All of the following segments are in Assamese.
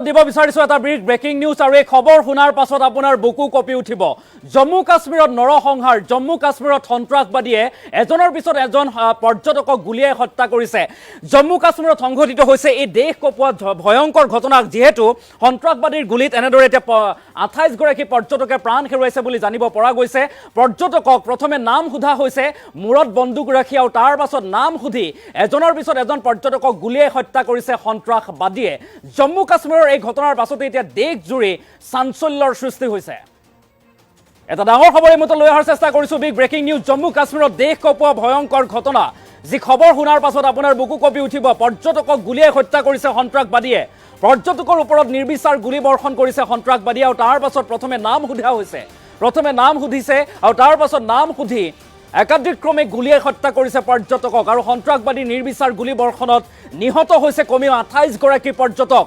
দিব বিচাৰিছো এটা ব্ৰেকিং নিউজ আৰু এই খবৰ শুনাৰ পাছত আপোনাৰ বুকু কপি উঠিব। জম্মু কাশ্মীৰত নৰসংহাৰ, জম্মু কাশ্মীৰত সন্ত্ৰাসবাদীয়ে এজনৰ পিছত এজন পৰ্যটকক গুলিয়াই হত্যা কৰিছে। জম্মু কাশ্মীৰত সংঘটিত হৈছে এই দেশ কপোৱা ভয়ংকৰ ঘটনা, যিহেতু সন্ত্ৰাসবাদীৰ গুলিত এনেদৰে এতিয়া 28 গৰাকী পৰ্যটকে প্ৰাণ হেৰুৱাইছে বুলি জানিব পৰা গৈছে। পৰ্যটকক প্ৰথমে নাম সোধা হৈছে, মূৰত বন্দুক ৰাখি, আৰু তাৰ পাছত নাম সুধি এজনৰ পিছত এজন পৰ্যটকক গুলিয়াই হত্যা কৰিছে সন্ত্ৰাসবাদীয়ে। জম্মু কাশ্মীৰৰ এই ঘটনাৰ পাছতে এতিয়া দেশজুৰি চাঞ্চল্যৰ সৃষ্টি হৈছে। এটা ডাঙৰ খবৰ এই মুহূৰ্তত লৈ অহাৰ চেষ্টা কৰিছো। Big breaking news. জম্মু কাশ্মীৰত দেশ কপোৱা ভয়ংকৰ ঘটনা, যি খবৰ শুনাৰ পাছত আপোনাৰ বুকু কপি উঠিব। পৰ্যটকক গুলিয়াই হত্যা কৰিছে সন্ত্ৰাসবাদীয়ে। পৰ্যটকৰ ওপৰত নিৰ্বিচাৰ গুলীবৰ্ষণ কৰিছে সন্ত্ৰাসবাদীয়ে, আৰু তাৰ পাছত প্ৰথমে নাম সোধা হৈছে, প্ৰথমে নাম সুধিছে আৰু তাৰ পাছত নাম সুধি একাধিক্ৰমে গুলিয়াই হত্যা কৰিছে পৰ্যটকক। আৰু সন্ত্ৰাসবাদী নিৰ্বিচাৰ গুলীবৰ্ষণত নিহত হৈছে কমেও 28 গৰাকী পৰ্যটক।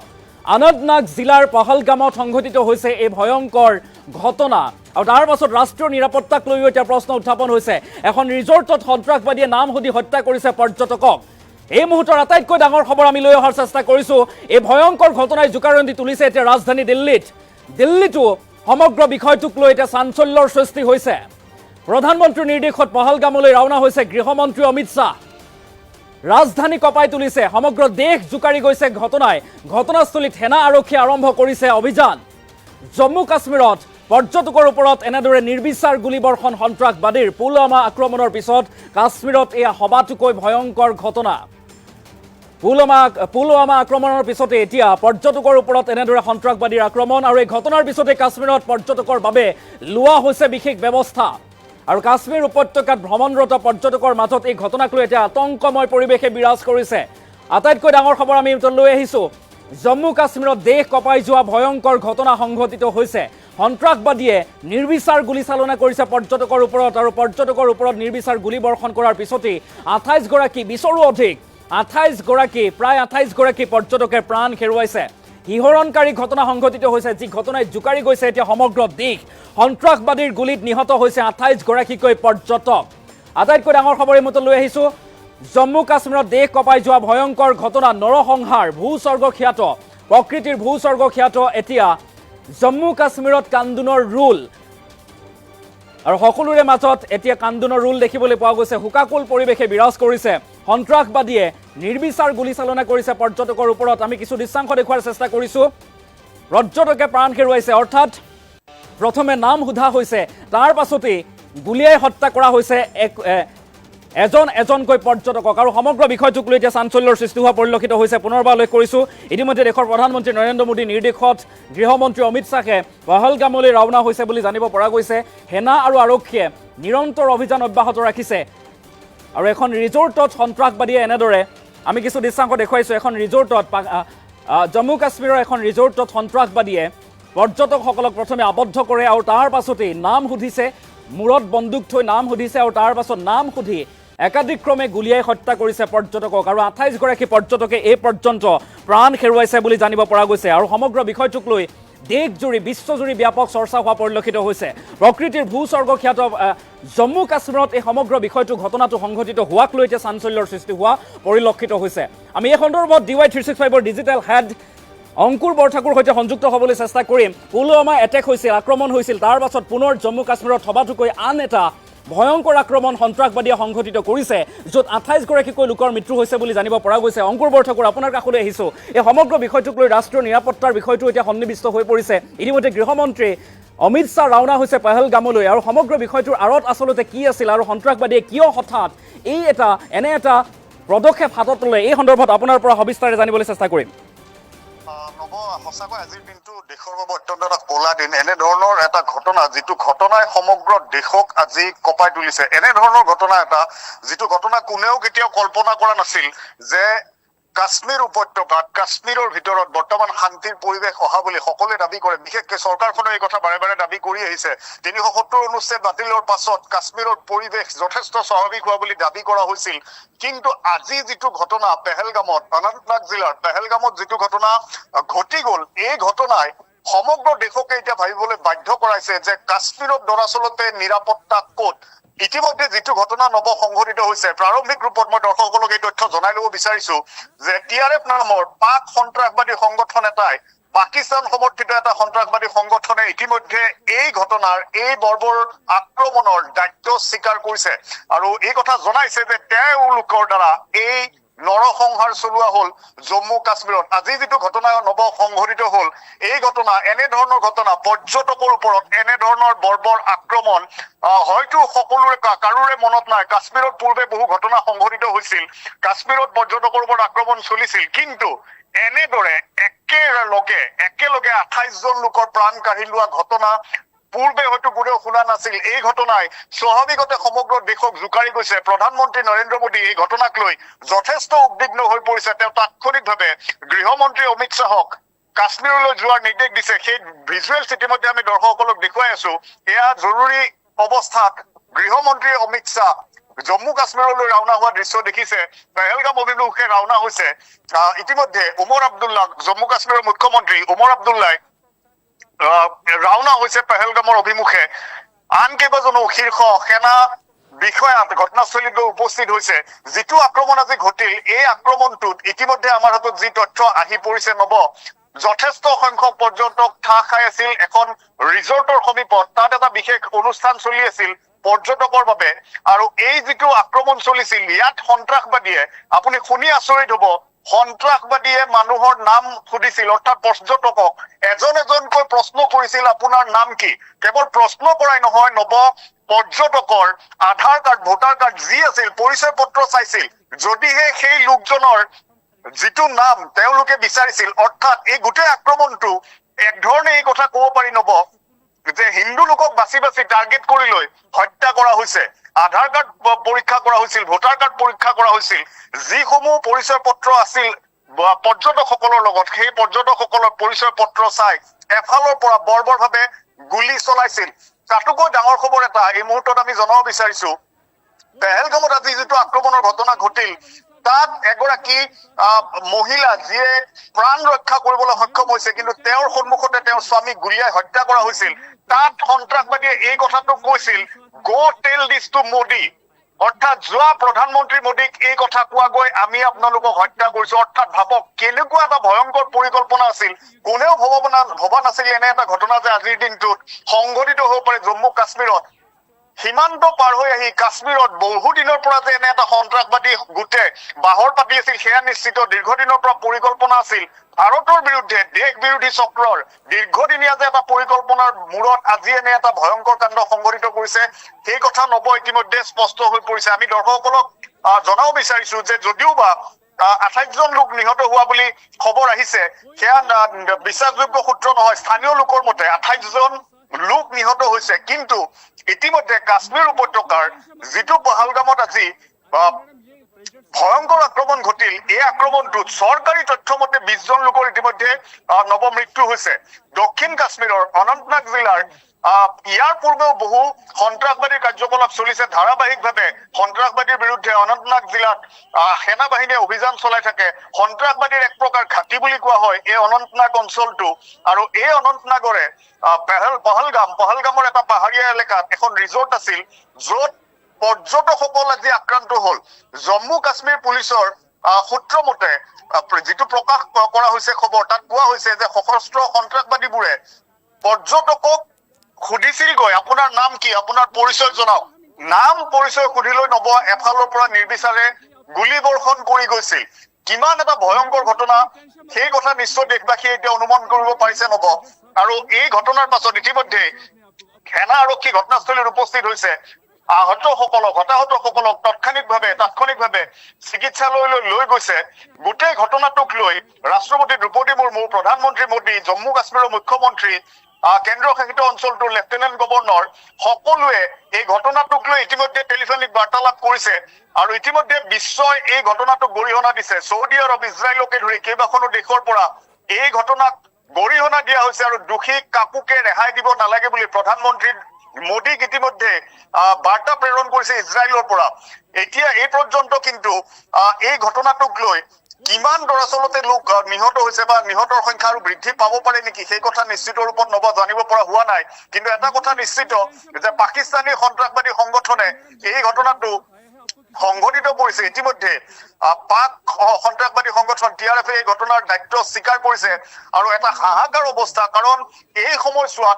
অনন্তনাগ জিলাৰ পহলগামত সংঘটিত হৈছে এই ভয়ংকৰ ঘটনা, আৰু তাৰ পাছত ৰাষ্ট্ৰীয় নিৰাপত্তাক লৈও এতিয়া প্ৰশ্ন উত্থাপন হৈছে। এখন ৰিজৰ্টত সন্ত্ৰাসবাদীয়ে নাম সুধি হত্যা কৰিছে পৰ্যটকক। এই মুহূৰ্তৰ আটাইতকৈ ডাঙৰ খবৰ আমি লৈ অহাৰ চেষ্টা কৰিছো। এই ভয়ংকৰ ঘটনাই জোকাৰণি তুলিছে এতিয়া ৰাজধানী দিল্লীত। দিল্লীতো সমগ্ৰ বিষয়টোক লৈ এতিয়া চাঞ্চল্যৰ সৃষ্টি হৈছে। প্ৰধানমন্ত্ৰীৰ নিৰ্দেশত পহলগামলৈ ৰাওনা হৈছে গৃহমন্ত্ৰী অমিত শ্বাহ। ৰাজধানী কঁপাই তুলিছে, সমগ্ৰ দেশ জোকাৰি গৈছে ঘটনাই। ঘটনাস্থলীত সেনা আৰক্ষীয়ে আৰম্ভ কৰিছে অভিযান। জম্মু কাশ্মীৰত পৰ্যটকৰ ওপৰত এনেদৰে নিৰ্বিচাৰ গুলীবৰ্ষণ সন্ত্ৰাসবাদীৰ। পুলৱামা আক্ৰমণৰ পিছত কাশ্মীৰত এয়া সবাতোকৈ ভয়ংকৰ ঘটনা। পুলৱামা আক্ৰমণৰ পিছতে এতিয়া পৰ্যটকৰ ওপৰত এনেদৰে সন্ত্ৰাসবাদীৰ আক্ৰমণ, আৰু এই ঘটনাৰ পিছতে কাশ্মীৰত পৰ্যটকৰ বাবে লোৱা হৈছে বিশেষ ব্যৱস্থা। আৰু কাশ্মীৰ উপত্যকাত ভ্ৰমণৰত পৰ্যটকৰ মাজত এই ঘটনাক লৈ এতিয়া আতংকময় পৰিৱেশে বিৰাজ কৰিছে। আটাইতকৈ ডাঙৰ খবৰ আমি লৈ আহিছো। জম্মু কাশ্মীৰত দেশ কঁপাই যোৱা ভয়ংকৰ ঘটনা সংঘটিত হৈছে। সন্ত্ৰাসবাদীয়ে নিৰ্বিচাৰ গুলীচালনা কৰিছে পৰ্যটকৰ ওপৰত, আৰু পৰ্যটকৰ ওপৰত নিৰ্বিচাৰ গুলীবৰ্ষণ কৰাৰ পিছতেই 28 গৰাকী, 20ৰো অধিক, 28 গৰাকী, প্ৰায় 28 গৰাকী পৰ্যটকে প্ৰাণ হেৰুৱাইছে। শিহৰণকাৰী ঘটনা সংঘটিত হৈছে, যি ঘটনাই জোকাৰি গৈছে এতিয়া সমগ্ৰ দেশ। সন্ত্ৰাসবাদীৰ গুলীত নিহত হৈছে 28 গৰাকীকৈ পৰ্যটক। আটাইতকৈ ডাঙৰ খবৰ এই মুহূৰ্তত লৈ আহিছো। জম্মু কাশ্মীৰত দেশ কঁপাই যোৱা ভয়ংকৰ ঘটনা, নৰসংহাৰ, ভূস্বৰ্গখ্যাত, প্ৰকৃতিৰ ভূস্বৰ্গখ্যাত এতিয়া জম্মু কাশ্মীৰত কান্দোনৰ ৰোল, আৰু সকলোৰে মাজত এতিয়া কান্দোনৰ ৰোল দেখিবলৈ পোৱা গৈছে। শোকাকুল পৰিৱেশে বিৰাজ কৰিছে। সন্ত্ৰাসবাদীয়ে নিৰ্বিচাৰ গুলীচালনা কৰিছে পৰ্যটকৰ ওপৰত। আমি কিছু দৃশ্যাংশ দেখুৱাৰ চেষ্টা কৰিছো। পৰ্যটকে প্ৰাণ হেৰুৱাইছে, অৰ্থাৎ প্ৰথমে নাম সোধা হৈছে, তাৰ পাছতেই গুলীয়াই হত্যা কৰা হৈছে এজনকৈ পৰ্যটকক। আৰু সমগ্ৰ বিষয়টোক লৈ এতিয়া চাঞ্চল্যৰ সৃষ্টি হোৱা পৰিলক্ষিত হৈছে। পুনৰবাৰ উল্লেখ কৰিছো, ইতিমধ্যে দেশৰ প্ৰধানমন্ত্ৰী নৰেন্দ্ৰ মোদীৰ নিৰ্দেশত গৃহমন্ত্ৰী অমিত শ্বাহে পহলগামলৈ ৰাওনা হৈছে বুলি জানিব পৰা গৈছে। সেনা আৰু আৰক্ষীয়ে নিৰন্তৰ অভিযান অব্যাহত ৰাখিছে। আৰু এখন ৰিজৰ্টত সন্ত্ৰাসবাদীয়ে এনেদৰে, আমি কিছু দৃশ্যাংশ দেখুৱাইছো, এখন ৰিজৰ্টত, জম্মু কাশ্মীৰৰ এখন ৰিজৰ্টত সন্ত্ৰাসবাদীয়ে পৰ্যটকসকলক প্ৰথমে আবদ্ধ কৰে, আৰু তাৰ পাছতেই নাম সুধিছে, মূৰত বন্দুক থৈ নাম সুধিছে, আৰু তাৰ পাছত নাম সুধি একাধিক্ৰমে গুলীয়াই হত্যা কৰিছে পৰ্যটকক। আৰু 28 গৰাকী পৰ্যটকে এই পৰ্যন্ত প্ৰাণ হেৰুৱাইছে বুলি জানিব পৰা গৈছে। আৰু সমগ্ৰ বিষয়টোক লৈ দেশজুৰি, বিশ্বজুৰি ব্যাপক চৰ্চা হোৱা পৰিলক্ষিত হৈছে। প্ৰকৃতিৰ ভূস্বৰ্গখ্যাত জম্মু কাশ্মীৰত এই সমগ্ৰ বিষয়টো, ঘটনাটো সংঘটিত হোৱাক লৈ এতিয়া চাঞ্চল্যৰ সৃষ্টি হোৱা পৰিলক্ষিত হৈছে। আমি এই সন্দৰ্ভত DY365ৰ ডিজিটেল হেড অংকুৰ বৰঠাকুৰ সৈতে সংযুক্ত হ'বলৈ চেষ্টা কৰিম। পুলৱামা এটেক হৈছিল, আক্ৰমণ হৈছিল, তাৰ পাছত পুনৰ জম্মু কাশ্মীৰত সবাতোকৈ আন এটা ভয়ংকৰ আক্ৰমণ সন্ত্ৰাসবাদীয়ে সংঘটিত কৰিছে, য'ত 28 গৰাকীকৈ লোকৰ মৃত্যু হৈছে বুলি জানিব পৰা গৈছে। অংকুৰ বৰঠাকুৰ, আপোনাৰ কাষলৈ আহিছো। এই সমগ্ৰ বিষয়টোক লৈ ৰাষ্ট্ৰীয় নিৰাপত্তাৰ বিষয়টো এতিয়া সন্নিৱিষ্ট হৈ পৰিছে। ইতিমধ্যে গৃহমন্ত্ৰী অমিত শ্বাহ ৰাওনা হৈছে পহলগামলৈ, আৰু সমগ্ৰ বিষয়টোৰ আঁৰত আচলতে কি আছিল, আৰু সন্ত্ৰাসবাদীয়ে কিয় হঠাৎ এনে এটা পদক্ষেপ হাতত ল'লে, এই সন্দৰ্ভত আপোনাৰ পৰা সবিস্তাৰে জানিবলৈ চেষ্টা কৰিম। সঁচাকৈ আজিৰ দিনটো দেশৰ বাবে অত্যন্ত এটা কলা দিন। এনেধৰণৰ এটা ঘটনা, যিটো ঘটনাই সমগ্ৰ দেশক আজি কঁপাই তুলিছে। এনেধৰণৰ ঘটনা এটা, যিটো ঘটনা কোনেও কেতিয়াও কল্পনা কৰা নাছিল, যে কাশ্মীৰ উপত্যকাত, কাশ্মীৰৰ ভিতৰত বৰ্তমান শান্তিৰ পৰিৱেশ অহা বুলি সকলোৱে দাবী কৰে। বিশেষকৈ চৰকাৰখনে এই কথা বাৰে বাৰে দাবী কৰি আহিছে। 370 অনুচ্ছেদ বাতিলৰ পাছত কাশ্মীৰৰ পৰিৱেশ যথেষ্ট স্বাভাৱিক হোৱা বুলি দাবী কৰা হৈছিল। কিন্তু আজি যিটো ঘটনা পেহেলগামত, অনন্তনাগ জিলাৰ পেহেলগামত যিটো ঘটনা ঘটি গ'ল, এই ঘটনাই সমগ্ৰ দেশকে এতিয়া ভাবিবলৈ বাধ্য কৰাইছে যে কাশ্মীৰত দৰাচলতে নিৰাপত্তা ক'ত। ইতিমধ্যে যিটো ঘটনা নৱ সংঘটিত হৈছে, প্ৰাৰম্ভিক ৰূপত মই দৰ্শকসকলক এই তথ্য জনাই ল'ব বিচাৰিছো যে TRF নামৰ পাক সন্ত্ৰাসবাদী সংগঠন এটাই পাকিস্তান সমৰ্থিত এটা সন্ত্ৰাসবাদী সংগঠনে ইতিমধ্যে এই ঘটনাৰ এই বৰ্বৰ আক্ৰমণৰ দায়িত্ব স্বীকাৰ কৰিছে আৰু এই কথা জনাইছে যে তেওঁলোকৰ দ্বাৰা এই নৰসংহাৰ চলোৱা হল জম্মু কাশ্মীৰত। আজি যিটো ঘটনা নৱ সংঘটিত হল, এই ঘটনা এনেধৰণৰ ঘটনা পৰ্যটকৰ ওপৰত এনেধৰণৰ বৰ্বৰ আক্ৰমণ হয়তো সকলোৰে কাৰোৰে মনত নাই। কাশ্মীৰত পূৰ্বে বহু ঘটনা সংঘটিত হৈছিল, কাশ্মীৰত পৰ্যটকৰ ওপৰত আক্ৰমণ চলিছিল, কিন্তু এনেদৰে একেলগে 28 জন লোকৰ প্ৰাণ কাঢ়ি লোৱা ঘটনা পূৰ্বে হয়তো কোনেও শুনা নাছিল। এই ঘটনাই স্বাভাৱিকতে সমগ্ৰ দেশক জোকাৰি গৈছে। প্ৰধানমন্ত্ৰী নৰেন্দ্ৰ মোদী এই ঘটনাক লৈ যথেষ্ট উদ্বিগ্ন হৈ পৰিছে। তেওঁ তাৎক্ষণিকভাৱে গৃহমন্ত্ৰী অমিত শ্বাহক কাশ্মীৰলৈ যোৱাৰ নিৰ্দেশ দিছে। সেই ভিজুৱেলছ ইতিমধ্যে আমি দৰ্শকসকলক দেখুৱাই আছো। এয়া জৰুৰী অৱস্থাত গৃহমন্ত্ৰী অমিত শ্বাহ জম্মু কাশ্মীৰলৈ ৰাওনা হোৱা দৃশ্য দেখিছে। পেহেলগাম অভিমুখে ৰাওনা হৈছে। ইতিমধ্যে উমৰ আব্দুল্লাহ, জম্মু কাশ্মীৰৰ মুখ্যমন্ত্ৰী উমৰ আব্দুল্লাহ ৰাওনা হৈছে পেহেলগামৰ অভিমুখে। আন কেইবাজনো শীৰ্ষ সেনা বিষয়া ঘটনাস্থলীত গৈ উপস্থিত হৈছে। যিটো আক্ৰমণ আজি ঘটিল, এই আক্ৰমণটোত ইতিমধ্যে আমাৰ হাতত যি তথ্য আহি পৰিছে নব, যথেষ্ট সংখ্যক পৰ্যটক ঠাহ খাই আছিল এখন ৰিজৰ্টৰ সমীপত। তাত এটা বিশেষ অনুষ্ঠান চলি আছিল পৰ্যটকৰ বাবে, আৰু এই যিটো আক্ৰমণ চলিছিল ইয়াত সন্ত্ৰাসবাদীয়ে, আপুনি শুনি আচৰিত হব, সন্ত্ৰাসবাদীয়ে মানুহৰ নাম সুধিছিল, অৰ্থাৎ পৰ্যটকক এজন এজনকৈ প্ৰশ্ন কৰিছিল আপোনাৰ নাম কি। কেৱল প্ৰশ্ন কৰাই নহয় নব, পৰ্যটকৰ আধাৰ কাৰ্ড, ভোটাৰ কাৰ্ড যি আছিল, পৰিচয় পত্ৰ চাইছিল। যদিহে সেই লোকজনৰ যিটো নাম তেওঁলোকে বিচাৰিছিল, অৰ্থাৎ এই গোটেই আক্ৰমণটো এক ধৰণে এই কথা কব পাৰি নব যে হিন্দু লোকক বাছি বাছি টাৰ্গেট কৰি লৈ হত্যা কৰা হৈছে। আধাৰ কাৰ্ড পৰীক্ষা কৰা হৈছিল, ভোটাৰ কাৰ্ড পৰীক্ষা কৰা হৈছিল। যিসমূহ পৰিচয় পত্ৰ আছিল পৰ্যটকসকলৰ লগত, সেই পৰ্যটকসকলৰ পৰিচয় পত্ৰ চাই এফালৰ পৰা বৰ্বৰভাৱে গুলী চলাইছিল। তাতোকৈ ডাঙৰ খবৰ এটা এই মুহূৰ্তত আমি জনাব বিচাৰিছো, পেহেলগামত আজি যিটো আক্ৰমণৰ ঘটনা ঘটিল, তাত এগৰাকী মহিলা যিয়ে প্ৰাণ ৰক্ষা কৰিবলৈ সক্ষম হৈছে, কিন্তু তেওঁৰ সন্মুখতে তেওঁৰ স্বামীক গুলীয়াই হত্যা কৰা হৈছিল। তাত সন্ত্ৰাসবাদীয়ে এই কথাটো কৈছিল, গো টেল দিছ টু মোদী, অৰ্থাৎ যোৱা প্ৰধানমন্ত্ৰী মোদীক এই কথা কোৱা গৈ আমি আপোনালোকক হত্যা কৰিছো। অৰ্থাৎ ভাবক কেনেকুৱা এটা ভয়ংকৰ পৰিকল্পনা আছিল। কোনেও ভবা নাছিল এনে এটা ঘটনা যে আজিৰ দিনটোত সংঘটিত হ'ব পাৰে জম্মু কাশ্মীৰত। সীমান্ত পাৰ হৈ আহি কাশ্মীৰত বহু দিনৰ পৰা যে এনে এটা সন্ত্ৰাসবাদী গোটে বাহৰ পাতি আছিল সেয়া নিশ্চিত। দীৰ্ঘদিনৰ পৰা পৰিকল্পনা আছিল ভাৰতৰ বিৰুদ্ধে, দেশ বিৰোধী চক্ৰৰ দীৰ্ঘদিনীয়া যে এটা পৰিকল্পনাৰ মূৰত আজি এনে এটা ভয়ংকৰ কাণ্ড সংঘটিত কৰিছে, সেই কথা নব ইতিমধ্যে স্পষ্ট হৈ পৰিছে। আমি দৰ্শকসকলক জনাব বিচাৰিছো যে যদিও বা 28 জন লোক নিহত হোৱা বুলি খবৰ আহিছে, সেয়া বিশ্বাসযোগ্য সূত্ৰ নহয়। স্থানীয় লোকৰ মতে 28 জন লোক নিহত হৈছে, কিন্তু ইতিমধ্যে কাশ্মীৰ উপত্যকাৰ যিটো পহলগামত আজি ভয়ংকৰ আক্ৰমণ ঘটিল, এই আক্ৰমণটোত চৰকাৰী তথ্য মতে 20 জন লোকৰ ইতিমধ্যে নৱমৃত্যু হৈছে। দক্ষিণ কাশ্মীৰৰ অনন্তনাগ জিলাৰ ইয়াৰ পূৰ্বেও বহু সন্ত্ৰাসবাদী কাৰ্যকলাপ চলিছে ধাৰাবাহিকভাৱে। সন্ত্ৰাসবাদীৰ বিৰুদ্ধে অনন্তনাগ জিলাত সেনা বাহিনীয়ে অভিযান চলাই থাকে। সন্ত্ৰাসবাদীৰ এক প্ৰকাৰ ঘাটি বুলি কোৱা হয় এই অনন্তনাগ অঞ্চলটো। আৰু এই অনন্তনাগৰে পহলগামৰ এটা পাহাৰীয়া এলেকাত এখন ৰিজৰ্ট আছিল, য'ত পৰ্যটকসকল আজি আক্ৰান্ত হল। জম্মু কাশ্মীৰ পুলিচৰ সূত্ৰ মতে যিটো প্ৰকাশ কৰা হৈছে খবৰ, তাত কোৱা হৈছে যে সশস্ত্ৰ সন্ত্ৰাসবাদীবোৰে পৰ্যটকক সুধিছিলগৈ আপোনাৰ নাম কি, আপোনাৰ পৰিচয় জনাওক। নাম পৰিচয় সুধিলৈ নব এফালৰ পৰা নিৰ্বিচাৰে গুলী বৰ্ষণ কৰি গৈছিল। কিমান এটা ভয়ংকৰ ঘটনা, সেই কথা নিশ্চয় দেশবাসীয়ে এতিয়া অনুমান কৰিব পাৰিছে নব। আৰু এই ঘটনাৰ পাছত ইতিমধ্যে সেনা আৰক্ষী ঘটনাস্থলীত উপস্থিত হৈছে। হতাহতসকলক তাৎক্ষণিকভাৱে চিকিৎসালয়লৈ লৈ গৈছে। গোটেই ঘটনাটোক লৈ ৰাষ্ট্ৰপতি দ্ৰৌপদী মুৰ্মু, প্ৰধানমন্ত্ৰী মোদী, জম্মু কাশ্মীৰৰ মুখ্যমন্ত্ৰী, কেন্দ্ৰীয় শাসিত অঞ্চলটোৰ লেফটেনেণ্ট গভৰ্ণৰ সকলোৱে এই ঘটনাটোক লৈ ইতিমধ্যে টেলিফোনিক বাৰ্তালাপ কৰিছে। আৰু ইতিমধ্যে বিশ্বই এই ঘটনাটোক গৰিহণা দিছে। চৌদি আৰব, ইজৰাইলকে ধৰি কেইবাখনো দেশৰ পৰা এই ঘটনাক গৰিহণা দিয়া হৈছে আৰু দোষীক কাকোকে ৰেহাই দিব নালাগে বুলি প্ৰধানমন্ত্ৰী মোদীক ইতিমধ্যে বাৰ্তা প্ৰেৰণ কৰিছে ইজৰাইলৰ পৰা। এতিয়া এই পৰ্যন্ত কিন্তু এই ঘটনাটোক লৈ কিমান দৰাচলতে লোক নিহত হৈছে বা নিহতৰ সংখ্যা আৰু বৃদ্ধি পাব পাৰে নেকি, সেই কথা নিশ্চিত ৰূপত নব জানিব পৰা হোৱা নাই। কিন্তু এটা কথা নিশ্চিত যে পাকিস্তানী সন্ত্ৰাসবাদী সংগঠনে এই ঘটনাটো সংঘটিত কৰিছে ইতিমধ্যে পাক সন্ত্ৰাসবাদী সংগঠন TRF এই ঘটনাৰ দায়িত্ব স্বীকাৰ কৰিছে আৰু এটা হাহাকাৰ অৱস্থা কাৰণ এই সময়ছোৱাত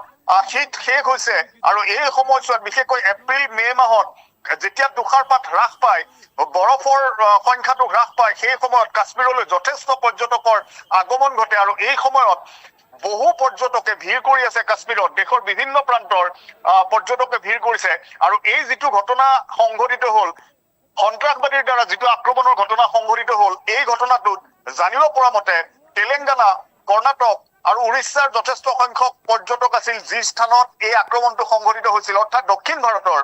শীত শেষ হৈছে আৰু এই সময়ছোৱাত বিশেষকৈ এপ্ৰিল মে মাহত যেতিয়া তুষাৰপাত হ্ৰাস পায় বৰফৰ সংখ্যাটো হ্ৰাস পায় সেই সময়ত কাশ্মীৰলৈ যথেষ্ট পৰ্যটকৰ আগমন ঘটে আৰু এই সময়ত বহু পৰ্যটকে ভিৰ কৰি আছে কাশ্মীৰত দেশৰ বিভিন্ন প্ৰান্তৰ পৰ্যটকে ভিৰ কৰিছে আৰু এই যিটো ঘটনা সংঘটিত হ'ল সন্ত্ৰাসবাদীৰ দ্বাৰা যিটো আক্ৰমণৰ ঘটনা সংঘটিত হ'ল এই ঘটনাটোত জানিব পৰা মতে তেলেংগানা কৰ্ণাটক আৰু উৰিষ্যাৰ যথেষ্ট সংখ্যক পৰ্যটক আছিল যি স্থানত এই আক্ৰমণটো সংঘটিত হৈছিল অৰ্থাৎ দক্ষিণ ভাৰতৰ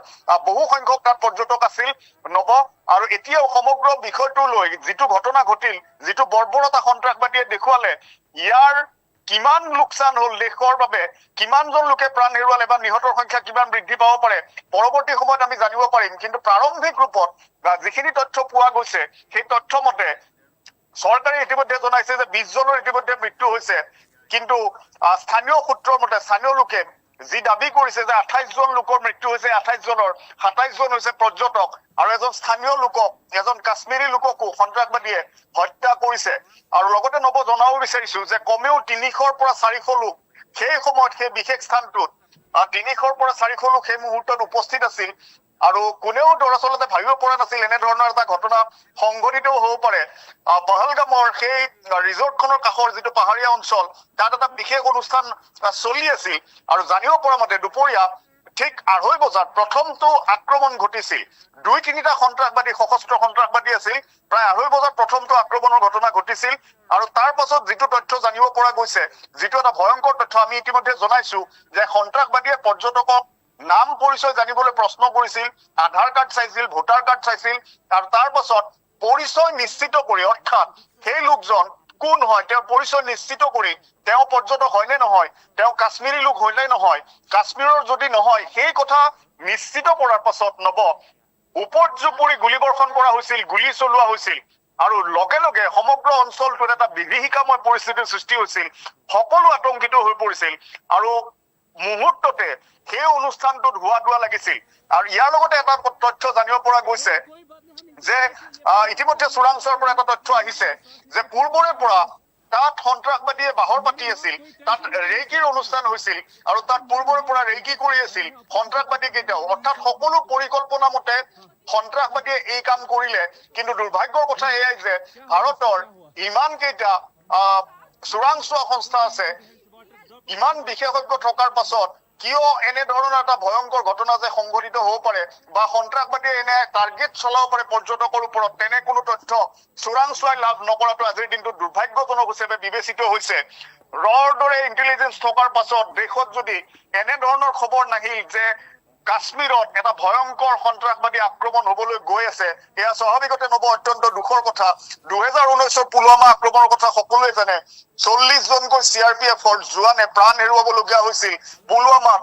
বহু সংখ্যক তাত পৰ্যটক আছিল নব আৰু এতিয়াও সমগ্ৰ বিষয়টো লৈ যিটো ঘটনা ঘটিল যিটো বৰ্বৰতা সন্ত্ৰাসবাদীয়ে দেখুৱালে ইয়াৰ কিমান লোকচান হ'ল দেশৰ বাবে কিমানজন লোকে প্ৰাণ হেৰুৱালে বা নিহতৰ সংখ্যা কিমান বৃদ্ধি পাব পাৰে পৰৱৰ্তী সময়ত আমি জানিব পাৰিম কিন্তু প্ৰাৰম্ভিক ৰূপত যিখিনি তথ্য পোৱা গৈছে সেই তথ্য মতে চৰকাৰে ইতিমধ্যে জনাইছে যে 20 জনৰ ইতিমধ্যে মৃত্যু হৈছে কিন্তু স্থানীয় সূত্ৰৰ মতে স্থানীয় লোকে যি দাবী কৰিছে যে 28 জন লোকৰ মৃত্যু হৈছে 28 জনৰ 27 জন হৈছে পৰ্যটক আৰু এজন স্থানীয় লোকক এজন কাশ্মীৰী লোককো সন্ত্ৰাসবাদীয়ে হত্যা কৰিছে আৰু লগতে নব জনাব বিচাৰিছো যে কমেও 300ৰ পৰা 400 লোক সেই সময়ত সেই বিশেষ স্থানটোত 300ৰ পৰা 400 লোক সেই মুহূৰ্তত উপস্থিত আছিল আৰু কোনেও দৰাচলতে ভাবিব পৰা নাছিল এনে ধৰণৰ এটা ঘটনা সংঘটিতও হ'ব পাৰে পহলগামৰ সেই ৰিজৰ্টখনৰ কাষৰ যিটো পাহাৰীয়া অঞ্চল তাত এটা বিশেষ অনুষ্ঠান চলি আছিল আৰু জানিব পৰা মতে দুপৰীয়া ঠিক 2:30 বজাত প্ৰথমটো আক্ৰমণ ঘটিছিল 2-3টা সন্ত্ৰাসবাদী সশস্ত্ৰ সন্ত্ৰাসবাদী আছিল প্ৰায় 2:30 বজাত প্ৰথমটো আক্ৰমণৰ ঘটনা ঘটিছিল আৰু তাৰ পাছত যিটো তথ্য জানিব পৰা গৈছে যিটো এটা ভয়ংকৰ তথ্য আমি ইতিমধ্যে জনাইছো যে সন্ত্ৰাসবাদীয়ে পৰ্যটকক নাম পৰিচয় জানিবলৈ প্ৰশ্ন কৰিছিল আধাৰ কাৰ্ড চাইছিল ভোটাৰ কাৰ্ড চাইছিল আৰু তাৰ পাছত পৰিচয় নিশ্চিত কৰি অৰ্থাৎ সেই লোকজন কোন হয় তেওঁৰ পৰিচয় নিশ্চিত কৰি তেওঁ পৰ্যটক হয় নে নহয় তেওঁ কাশ্মীৰী লোক হয় নে নহয় কাশ্মীৰৰ যদি নহয় সেই কথা নিশ্চিত কৰাৰ পাছত নব উপৰ্যুপৰি গুলীবৰ্ষণ কৰা হৈছিল গুলী চলোৱা হৈছিল আৰু লগে লগে সমগ্ৰ অঞ্চলটোত এটা বিভীষিকাময় পৰিস্থিতিৰ সৃষ্টি হৈছিল সকলো আতংকিত হৈ পৰিছিল আৰু মুহূৰ্ততে সেই অনুষ্ঠানটোত হোৱা দোৱা লাগিছিল আৰু ইয়াৰ লগতে এটা তথ্য জানিব পৰা গৈছে যে ইতিমধ্যে চোৰাংচোৱাৰ পৰা এটা তথ্য আহিছে যে পূৰ্বৰে পৰা তাত সন্ত্ৰাসবাদীয়ে বাহৰ পাতি আছিল তাত ৰেকিৰ অনুষ্ঠান হৈছিল আৰু তাত পূৰ্বৰে পৰা ৰেকি কৰি আছিল সন্ত্ৰাসবাদী কেইটাও অৰ্থাৎ সকলো পৰিকল্পনা মতে সন্ত্ৰাসবাদীয়ে এই কাম কৰিলে কিন্তু দুৰ্ভাগ্যৰ কথা এয়াই যে ভাৰতৰ ইমান কেইটা চোৰাংচোৱা সংস্থা আছে ইমান বিশেষজ্ঞ থকাৰ পাছত কিয় এনে ধৰণৰ এটা ভয়ংকৰ ঘটনা যে সংঘটিত হ'ব পাৰে বা সন্ত্ৰাসবাদীয়ে এনে টাৰ্গেট চলাব পাৰে পৰ্যটকৰ ওপৰত তেনে কোনো তথ্য চোৰাংচোৱাই লাভ নকৰাটো আজিৰ দিনটো দুৰ্ভাগ্যজনক হিচাপে বিবেচিত হৈছে ৰৰ দৰে ইণ্টেলিজেন্স থকাৰ পাছত দেশত যদি এনে ধৰণৰ খবৰ নাহিল যে কাশ্মীৰত এটা ভয়ংকৰ সন্ত্ৰাসবাদী আক্ৰমণ হ'বলৈ গৈ আছে এয়া স্বাভাৱিকতে নব অত্যন্ত দুখৰ কথা 2019ৰ পুলৱামা আক্ৰমণৰ কথা সকলোৱে জানে 40 জনকৈ CRPFৰ জোৱানে প্ৰাণ হেৰুৱাবলগীয়া হৈছিল পুলৱামাত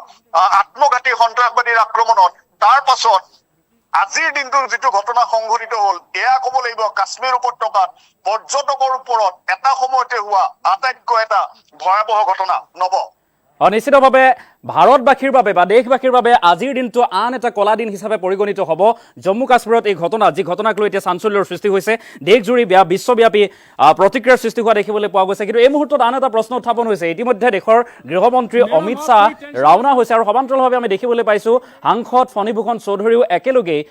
আত্মঘাতী সন্ত্ৰাসবাদীৰ আক্ৰমণত তাৰ পাছত আজিৰ দিনটোৰ যিটো ঘটনা সংঘটিত হ'ল এয়া ক'ব লাগিব কাশ্মীৰ উপত্যকাত পৰ্যটকৰ ওপৰত এটা সময়তে হোৱা আটাইতকৈ এটা ভয়াৱহ ঘটনা নব নিশ্চিতভাৱে ভাৰতবাসীৰ বাবে বা দেশবাসীৰ বাবে আজিৰ দিনটো আন এটা কলা দিন হিচাপে পৰিগণিত হ'ব জম্মু কাশ্মীৰত এই ঘটনা যি ঘটনাক লৈ এতিয়া চাঞ্চল্যৰ সৃষ্টি হৈছে দেশজুৰি বিশ্বব্যাপী প্ৰতিক্ৰিয়াৰ সৃষ্টি হোৱা দেখিবলৈ পোৱা গৈছে কিন্তু এই মুহূৰ্তত আন এটা প্ৰশ্ন উত্থাপন হৈছে ইতিমধ্যে দেশৰ গৃহমন্ত্ৰী অমিত শ্বাহ ৰাওনা হৈছে আৰু সমান্তৰালভাৱে আমি দেখিবলৈ পাইছোঁ সাংসদ ফণীভূষণ চৌধুৰীও একেলগেই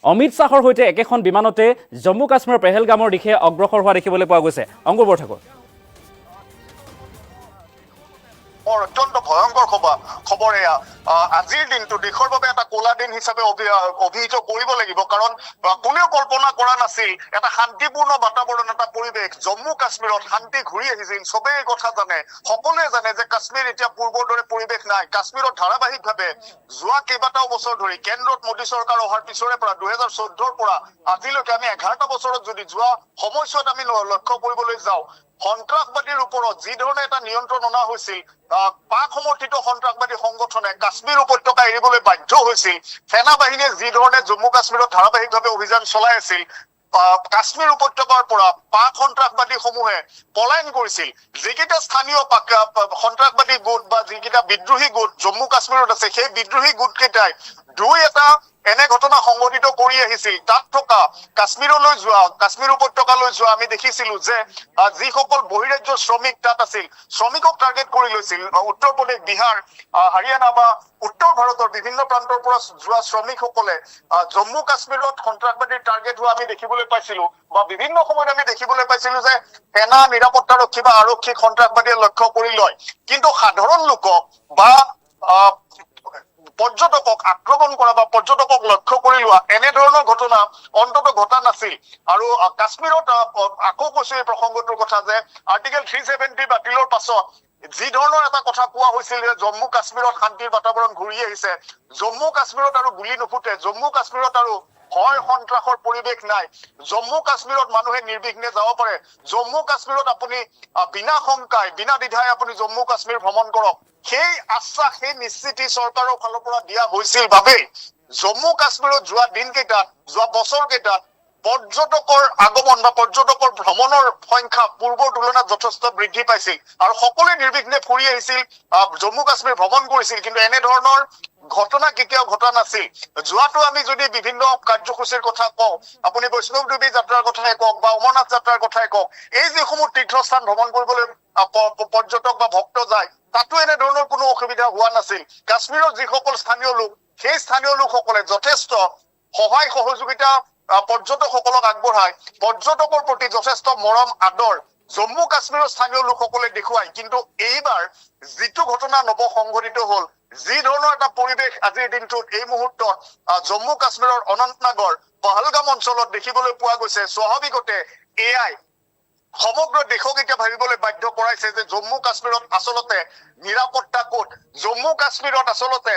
অমিত শ্বাহৰ সৈতে একেখন বিমানতে জম্মু কাশ্মীৰৰ পেহেলগামৰ দিশে অগ্ৰসৰ হোৱা দেখিবলৈ পোৱা গৈছে অংকুৰ বৰঠাকুৰ অত্যন্ত ভয়ংকৰ খবৰ এয়া আজিৰ দিনটো দেশৰ বাবে এটা কলা দিন হিচাপে অভিহিত কৰিব লাগিব কাৰণ কোনেও কল্পনা কৰা নাছিল এটা শান্তিপূৰ্ণ বাতাবৰণ এটা পৰিৱেশ জম্মু কাশ্মীৰত শান্তি ঘূৰি আহিছিল সবেই কথা জানে সকলোৱে জানে যে কাশ্মীৰ এতিয়া পূৰ্বৰ দৰে পৰিৱেশ নাই কাশ্মীৰত ধাৰাবাহিকভাৱে যোৱা কেইবাটাও বছৰ ধৰি কেন্দ্ৰত মোদী চৰকাৰ অহাৰ পিছৰে পৰা 2014ৰ পৰা আজিলৈকে আমি 11টা বছৰত যদি যোৱা সময়ছোৱাত আমি লক্ষ্য কৰিবলৈ যাওঁ সন্ত্ৰাসবাদীৰ ওপৰত যি ধৰণে এটা নিয়ন্ত্ৰণ অনা হৈছিল পাক সমৰ্থিত সন্ত্ৰাসবাদী সংগঠনে কাশ্মীৰ উপত্যকা এৰিবলৈ বাধ্য হৈছিল সেনা বাহিনীয়ে যি ধৰণে জম্মু কাশ্মীৰত ধাৰাবাহিকভাৱে অভিযান চলাই আছিল কাশ্মীৰ উপত্যকাৰ পৰা পাক সন্ত্ৰাসবাদী সমূহে পলায়ন কৰিছিল যিকেইটা স্থানীয় সন্ত্ৰাসবাদী গোট বা যিকেইটা বিদ্ৰোহী গোট জম্মু কাশ্মীৰত আছে সেই বিদ্ৰোহী গোট কেইটাই দুই এটা এনে ঘটনা সংঘটিত কৰি আহিছিল তাত থকা কাশ্মীৰলৈ যোৱা কাশ্মীৰ উপত্যকালৈ যোৱা আমি দেখিছিলো যে যিসকল বহিৰাজ্যৰ শ্ৰমিক তাত আছিল শ্ৰমিকক টাৰ্গেট কৰি লৈছিল উত্তৰ প্ৰদেশ বিহাৰ হাৰিয়ানা বা উত্তৰ ভাৰতৰ বিভিন্ন প্ৰান্তৰ পৰা যোৱা শ্ৰমিকসকলে জম্মু কাশ্মীৰত সন্ত্ৰাসবাদীৰ টাৰ্গেট হোৱা আমি দেখিবলৈ পাইছিলো বা বিভিন্ন সময়ত আমি দেখিবলৈ পাইছিলো যে সেনা নিৰাপত্তাৰক্ষী বা আৰক্ষীক সন্ত্ৰাসবাদীয়ে লক্ষ্য কৰি লয় কিন্তু সাধাৰণ লোকক বা পৰ্যটকক আক্ৰমণ কৰা বা পৰ্যটকক লক্ষ্য কৰি লোৱা এনেধৰণৰ ঘটনা অন্তত ঘটা নাছিল আৰু কাশ্মীৰত আকৌ কৈছো এই প্ৰসংগটোৰ কথা যে আৰ্টিকেল 370 বাতিলৰ পাছত যি ধৰণৰ এটা কথা কোৱা হৈছিল যে জম্মু কাশ্মীৰত শান্তিৰ বাতাবৰণ ঘূৰি আহিছে জম্মু কাশ্মীৰত আৰু গুলি নুফুটে জম্মু কাশ্মীৰত আৰু ভয় সন্ত্ৰাসৰ পৰিৱেশ নাই জম্মু কাশ্মীৰত মানুহে নিৰ্বিঘ্নে যাব পাৰে জম্মু কাশ্মীৰত আপুনি বিনা শংকাই বিনা দ্বিধাই আপুনি জম্মু কাশ্মীৰ ভ্ৰমণ কৰক সেই আশ্বাস সেই নিশ্চিতি চৰকাৰৰ ফালৰ পৰা দিয়া হৈছিল বাবে জম্মু কাশ্মীৰত যোৱা দিনকেইটাত যোৱা বছৰকেইটাত পৰ্যটকৰ আগমন বা পৰ্যটকৰ ভ্ৰমণৰ সংখ্যা পূৰ্বৰ তুলনাত যথেষ্ট বৃদ্ধি পাইছিল আৰু সকলোৱে নিৰ্বিঘ্নে ফুৰি আহিছিল জম্মু কাশ্মীৰ ভ্ৰমণ কৰিছিল কিন্তু এনে ধৰণৰ ঘটনা কেতিয়াও ঘটা নাছিল যোৱাটো আমি যদি বিভিন্ন কাৰ্যসূচীৰ কথা কওঁ আপুনি বৈষ্ণৱ দেৱী যাত্ৰাৰ কথাই কওক বা অমৰনাথ যাত্ৰাৰ কথাই কওক এই যিসমূহ তীৰ্থস্থান ভ্ৰমণ কৰিবলৈ পৰ্যটক বা ভক্ত যায় তাতো এনে ধৰণৰ কোনো অসুবিধা হোৱা নাছিল কাশ্মীৰৰ যিসকল স্থানীয় লোক সেই স্থানীয় লোকসকলে যথেষ্ট সহায় সহযোগিতা পৰ্যটকসকলক আগবঢ়ায় পৰ্যটকৰ প্ৰতি যথেষ্ট মৰম আদৰ জম্মু কাশ্মীৰৰ স্থানীয় লোকসকলে দেখুৱায় কিন্তু এইবাৰ যিটো ঘটনা নৱ সংঘটিত হল যি ধৰণৰ এটা পৰিৱেশ আজিৰ দিনটোত এই মুহূৰ্তত জম্মু কাশ্মীৰৰ অনন্তনাগৰ পহলগাম অঞ্চলত দেখিবলৈ পোৱা গৈছে স্বাভাৱিকতে এআই সমগ্ৰ দেশক এতিয়া ভাবিবলৈ বাধ্য কৰাইছে যে জম্মু কাশ্মীৰত আচলতে নিৰাপত্তা ক'ত জম্মু কাশ্মীৰত আচলতে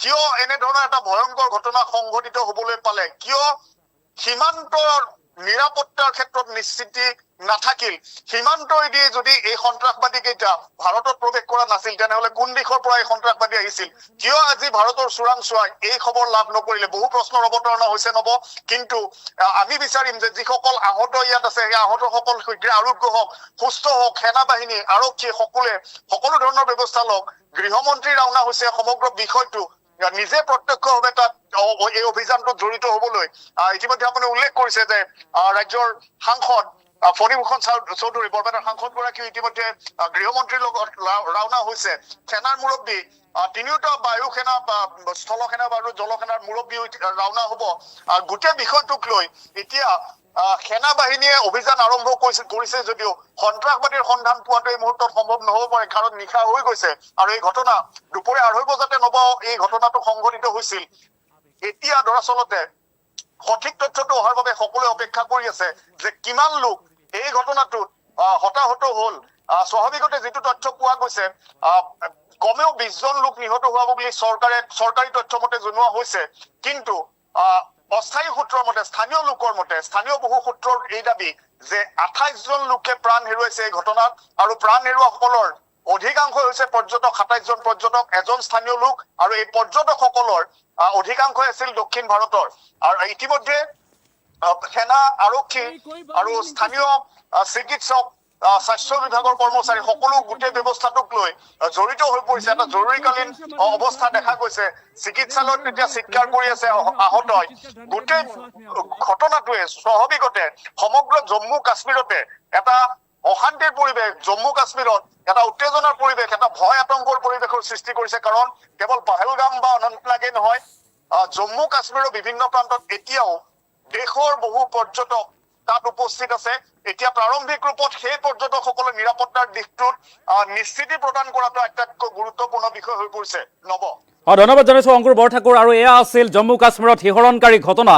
কিয় এনে ধৰণৰ এটা ভয়ংকৰ ঘটনা সংঘটিত হবলৈ পালে কিয় সীমান্তৰ নিৰাপত্তাৰ ক্ষেত্ৰত নিশ্চিতি নাথাকিল সীমান্তইদি যদি এই সন্ত্ৰাসবাদী কেইটা ভাৰতত প্ৰৱেশ কৰা নাছিল তেনেহলে কোন দিশৰ পৰা এই সন্ত্ৰাসবাদী আহিছিল কিয় আজি ভাৰতৰ চোৰাংচোৱাই এই খবৰ লাভ নকৰিলে বহু প্ৰশ্নৰ অৱতাৰণা হৈছে নব কিন্তু আমি বিচাৰিম যে যিসকল আহত ইয়াত আছে সেই আহতসকল শীঘ্ৰে আৰোগ্য হওক সুস্থ হওক সেনা বাহিনী আৰক্ষী সকলো ধৰণৰ ব্যৱস্থা লওক গৃহমন্ত্ৰী ৰাওনা হৈছে সমগ্ৰ বিষয়টো নিজে প্ৰত্যক্ষভাৱে তাত এই অভিযানটোত জড়িত হবলৈ ইতিমধ্যে আপুনি উল্লেখ কৰিছে যে ৰাজ্যৰ সাংসদ ফণীভূষণ চৌধুৰী বৰপেটাৰ সাংসদ গৰাকী ইতিমধ্যে গৃহমন্ত্ৰীৰ লগত ৰাওনা হৈছে সেনাৰ মুৰব্বী তিনিওটা বায়ু সেনা স্থল সেনা আৰু জল সেনাৰ মুৰব্বী ৰাওনা হব গোটেই বিষয়টোক লৈ এতিয়া সেনা বাহিনীয়ে অভিযান আৰম্ভ কৰিছে যদিও সন্ত্ৰাসবাদীৰ সন্ধান পোৱাটো এই মুহূৰ্তত সম্ভৱ নহব পাৰে কাৰণ নিশা হৈ গৈছে আৰু এই ঘটনা দুপৰীয়া 2:30 বজাতে নব এই ঘটনাটো সংঘটিত হৈছিল এতিয়া দৰাচলতে সঠিক তথ্যটো অহাৰ বাবে সকলোৱে অপেক্ষা কৰি আছে যে কিমান লোক এই ঘটনাটোত হতাহত হল স্বাভাৱিকতে যিটো তথ্য পোৱা গৈছে কমেও 20 জন লোক নিহত হোৱা বুলি চৰকাৰী তথ্য মতে জনোৱা হৈছে কিন্তু অস্থায়ী সূত্ৰৰ মতে স্থানীয় লোকৰ মতে স্থানীয় বহু সূত্ৰৰ এই দাবী যে 28 জন লোকে প্ৰাণ হেৰুৱাইছে এই ঘটনাত আৰু প্ৰাণ হেৰুৱাসকলৰ অধিকাংশ হৈছে পৰ্যটক 27 জন পৰ্যটক এজন স্থানীয় লোক আৰু এই পৰ্যটকসকলৰ অধিকাংশ আছিল দক্ষিণ ভাৰতৰ আৰু ইতিমধ্যে সেনা আৰক্ষী আৰু স্থানীয় চিকিৎসক স্বাস্থ্য বিভাগৰ কৰ্মচাৰী সকলো গোটেই ব্যৱস্থাটোক লৈ জড়িত হৈ পৰিছে এটা জৰুৰীকালীন অৱস্থা দেখা গৈছে চিকিৎসালয়ত এতিয়া চিৎকাৰ কৰি আছে আহত গোটেই ঘটনাটোৱে স্বাভাৱিকতে সমগ্ৰ জম্মু কাশ্মীৰতে এটা অশান্তিৰ পৰিৱেশ জম্মু কাশ্মীৰত এটা উত্তেজনাৰ পৰিৱেশ এটা ভয় আতংকৰ পৰিৱেশৰ সৃষ্টি কৰিছে কাৰণ কেৱল পহলগাম বা অনন্তনাগে নহয় জম্মু কাশ্মীৰৰ বিভিন্ন প্ৰান্তত এতিয়াও দেশৰ বহু পৰ্যটক তাত উপস্থিত আছে এতিয়া প্ৰাৰম্ভিক ৰূপত সেই পৰ্যটকসকলৰ নিৰাপত্তাৰ দিশটোত নিশ্চিতি প্ৰদান কৰাটো আটাইতকৈ গুৰুত্বপূৰ্ণ বিষয় হৈ পৰিছে নব ধন্যবাদ জানাইছো অংকুৰ বৰঠাকুৰ আৰু এয়া আছিল জম্মু কাশ্মীৰত শিহৰণকাৰী ঘটনা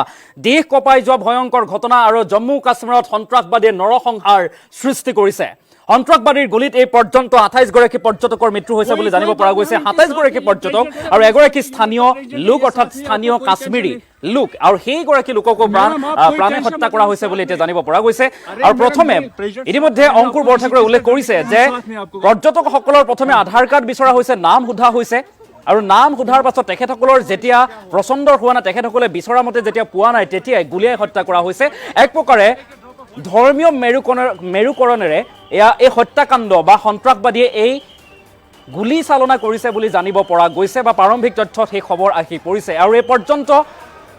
দেশ কঁপাই যোৱা ভয়ংকৰ ঘটনা আৰু জম্মু কাশ্মীৰত সন্ত্ৰাসবাদীয়ে নৰসংহাৰ সৃষ্টি কৰিছে সন্ত্ৰাসবাদীৰ গুলিত এই পৰ্যন্ত 28 গৰাকী পৰ্যটকৰ মৃত্যু হৈছে বুলি জানিব পৰা গৈছে 27 গৰাকী পৰ্যটক আৰু এগৰাকী স্থানীয় লোক অৰ্থাৎ স্থানীয় কাশ্মীৰী লোক আৰু সেই গৰাকী লোককো প্ৰাণে হত্যা কৰা হৈছে বুলি এতিয়া জানিব পৰা গৈছে আৰু প্ৰথমে ইতিমধ্যে অংকুৰ বৰঠাকুৰে উল্লেখ কৰিছে যে পৰ্যটকসকলৰ প্ৰথমে আধাৰ কাৰ্ড বিচৰা হৈছে নাম সোধা হৈছে আৰু নাম সোধাৰ পাছত তেখেতসকলৰ যেতিয়া পছন্দৰ হোৱা নাই তেখেতসকলে বিচৰা মতে যেতিয়া পোৱা নাই তেতিয়াই গুলীয়াই হত্যা কৰা হৈছে এক প্ৰকাৰে ধৰ্মীয় মেৰুকৰণেৰে এই হত্যাকাণ্ড বা সন্ত্ৰাসবাদীয়ে এই গুলী চালনা কৰিছে বুলি জানিব পৰা গৈছে বা প্ৰাৰম্ভিক তথ্যত সেই খবৰ আহি পৰিছে আৰু এই পৰ্যন্ত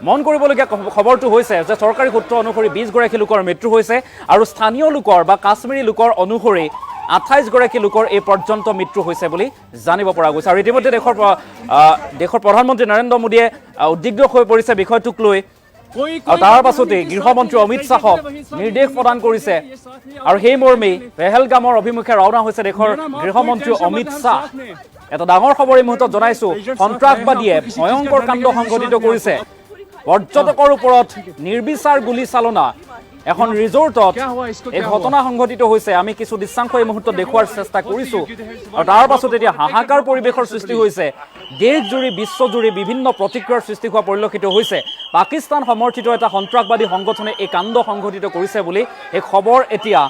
মন কৰিবলগীয়া খবৰটো হৈছে যে চৰকাৰী সূত্ৰ অনুসৰি 20 গৰাকী লোকৰ মৃত্যু হৈছে আৰু স্থানীয় লোকৰ বা কাশ্মীৰী লোকৰ অনুসৰি 28 গৰাকী লোকৰ এই পৰ্যন্ত মৃত্যু হৈছে বুলি জানিব পৰা গৈছে আৰু ইতিমধ্যে দেশৰ প্ৰধানমন্ত্ৰী নৰেন্দ্ৰ মোদীয়ে উদ্বিগ্ন হৈ পৰিছে বিষয়টোক লৈ আৰু তাৰ পাছতে গৃহমন্ত্ৰী অমিত শ্বাহক নিৰ্দেশ প্ৰদান কৰিছে আৰু সেই মৰ্মে পেহেলগামৰ অভিমুখে ৰাওনা হৈছে দেশৰ গৃহমন্ত্ৰী অমিত শ্বাহ এটা ডাঙৰ খবৰ এই মুহূৰ্তত জনাইছো সন্ত্ৰাসবাদীয়ে ভয়ংকৰ কাণ্ড সংঘটিত কৰিছে পৰ্যটকৰ ওপৰত নিৰ্বিচাৰ গুলী চালনা এখন ৰিজৰ্টত এই ঘটনা সংঘটিত হৈছে আমি কিছু দৃশ্যাংশ এই মুহূৰ্তত দেখুৱাৰ চেষ্টা কৰিছো আৰু তাৰ পাছত এতিয়া হাহাকাৰ পৰিৱেশৰ সৃষ্টি হৈছে দেশজুৰি বিশ্বজুৰি বিভিন্ন প্ৰতিক্ৰিয়াৰ সৃষ্টি হোৱা পৰিলক্ষিত হৈছে পাকিস্তান সমৰ্থিত এটা সন্ত্ৰাসবাদী সংগঠনে এই কাণ্ড সংঘটিত কৰিছে বুলি এই খবৰ এতিয়া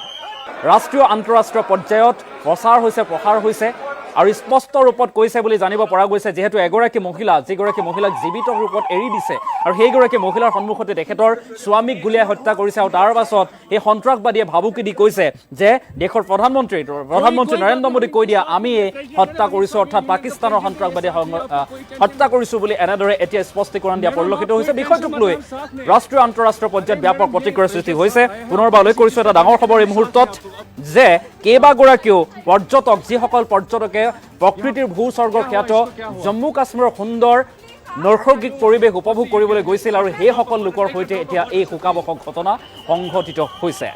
ৰাষ্ট্ৰীয় আন্তঃৰাষ্ট্ৰীয় পৰ্যায়ত প্ৰসাৰ হৈছে আৰু স্পষ্ট ৰূপত কৈছে বুলি জানিব পৰা গৈছে যেহেতু এগৰাকী মহিলা যিগৰাকী মহিলাক জীৱিত ৰূপত এৰি দিছে আৰু সেইগৰাকী মহিলাৰ সন্মুখতে তেখেতৰ স্বামীক গুলীয়াই হত্যা কৰিছে আৰু তাৰ পাছত এই সন্ত্ৰাসবাদীয়ে ভাবুকি দি কৈছে যে দেশৰ প্ৰধানমন্ত্ৰী নৰেন্দ্ৰ মোদীক কৈ দিয়া আমি হত্যা কৰিছো অৰ্থাৎ পাকিস্তানৰ সন্ত্ৰাসবাদীয়ে হত্যা কৰিছো বুলি এনেদৰে এতিয়া স্পষ্টীকৰণ দিয়া পৰিলক্ষিত হৈছে বিষয়টোক লৈ ৰাষ্ট্ৰীয় আন্তঃৰাষ্ট্ৰীয় পৰ্যায়ত ব্যাপক প্ৰতিক্ৰিয়াৰ সৃষ্টি হৈছে পুনৰবাৰ উল্লেখ কৰিছো এটা ডাঙৰ খবৰ এই মুহূৰ্তত যে কেইবাগৰাকীও পৰ্যটক যিসকল পৰ্যটকে প্ৰকৃতিৰ ভূস্বৰ্গৰ খ্যাত জম্মু কাশ্মীৰৰ সুন্দৰ নৈসৰ্গিক পৰিৱেশ উপভোগ কৰিবলৈ গৈছিল আৰু সেইসকল লোকৰ সৈতে এতিয়া এই শোকাবহ ঘটনা সংঘটিত হৈছে